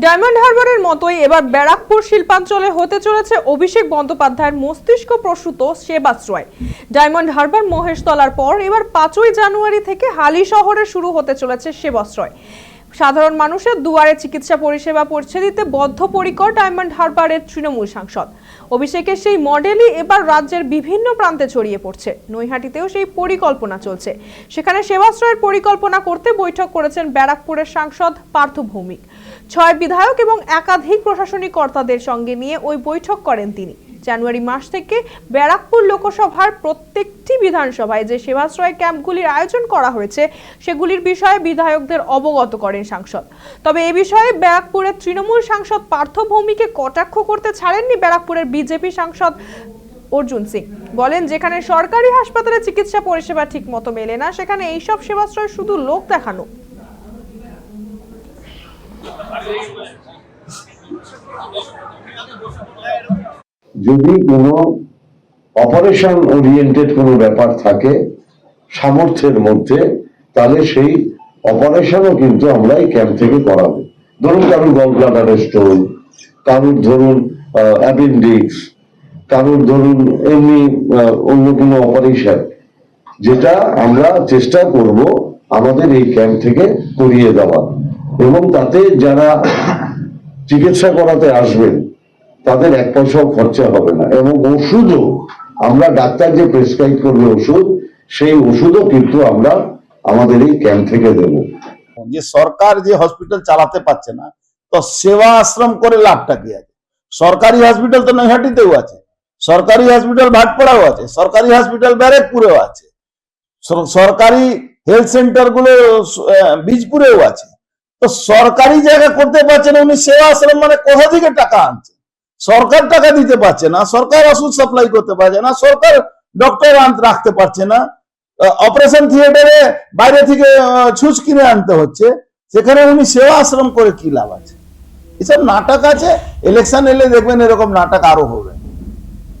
Diamond হারবারের মতোই এবার ব্যারাকপুর শিল্পাঞ্চলে হতে চলেছে অভিষেক বন্দ্যোপাধ্যায়ের মস্তিষ্ক প্রসূত সেবাশ্রয়। ডায়মন্ড হারবার মহেশতলার পর এবার 5ই জানুয়ারি থেকে হালি শহরে শুরু হতে চলেছে সেবাশ্রয়। সাধারণ মানুষের দুয়ারে চিকিৎসা পরিষেবা পৌঁছে দিতে বদ্ধপরিকর ডায়মন্ড হারবারের তৃণমূল সাংসদ। অভিষেকের সেই মডেলই এবার রাজ্যের বিভিন্ন প্রান্তে ছড়িয়ে পড়ছে। নৈহাটিতেও সেই পরিকল্পনা চলছে। সেখানে সেবাশ্রয়ের পরিকল্পনা করতে বৈঠক করেছেন ব্যারাকপুরের সাংসদ পার্থ ভৌমিক। 6 বিধায়ক এবং একাধিক প্রশাসনিক কর্তাদের সঙ্গে নিয়ে ওই বৈঠক করেন তিনি। জানুয়ারি মাস থেকে ব্যারাকপুর লোকসভার প্রত্যেকটি বিধানসভায় যে সেবাশ্রয় ক্যাম্পগুলির আয়োজন করা হয়েছে সেগুলির বিষয়ে বিধায়কদের অবগত করেন সাংসদ। তবে এ বিষয়ে ব্যারাকপুরের তৃণমূল সাংসদ পার্থ ভৌমিককে কটাক্ষ করতে ছাড়েননি ব্যারাকপুরের বিজেপি সাংসদ অর্জুন সিং। বলেন, যেখানে সরকারি হাসপাতালে চিকিৎসা পরিষেবা ঠিক মতো মেলে না সেখানে এইসব সেবাশ্রয় শুধু লোক দেখানো। যদি কোনো অপারেশন ওরিয়েন্টেড কোনো ব্যাপার থাকে সামর্থ্যের মধ্যে, তাহলে সেই অপারেশনও কিন্তু আমরা এই ক্যাম্প থেকে করাবো। ধরুন কারুর গল ব্লাডারের স্টোন, কারুর ধরুন অ্যাপেন্ডিক্স, কারুর ধরুন এমনি অন্য কোনো অপারেশন, যেটা আমরা চেষ্টা করব আমাদের এই ক্যাম্প থেকে করিয়ে দেওয়া, এবং তাতে যারা চিকিৎসা করাতে আসবেন তাদের 1 পয়সাও খরচা হবে না। এবং ওষুধও আমরা, ডাক্তার যে প্রেসক্রাইব করবে ওষুধ, সেই ওষুধও কিন্তু আমরা আমাদের এই ক্যাম্প থেকে দেব। যে সরকার যে হসপিটাল চালাতে পারছে না, তো সেবা আশ্রম করে লাভটা কি আছে? সরকারি হসপিটাল তো নৈহাটিতেও আছে, সরকারি হসপিটাল ভাটপাড়াও আছে, সরকারি হসপিটাল ব্যারাকপুরেও আছে, সরকারি হেলথ সেন্টার গুলো বীজপুরেও আছে। তো সরকারি জায়গা করতে পারছে না উনি, সেবা আশ্রম মানে কোথা থেকে টাকা আনছে? সরকার টাকা দিতে পারছে না, সরকার ওষুধ সাপ্লাই করতে পারছে না, সরকার ডক্টর রাখতে পারছে না, অপারেশন থিয়েটারে বাইরে থেকে ছুঁচ কিনে আনতে হচ্ছে, সেখানে উনি সেবা আশ্রম করে কি লাভ আছে? এসব নাটক আছে। ইলেকশন এলে দেখবেন এরকম নাটক আরো হবে।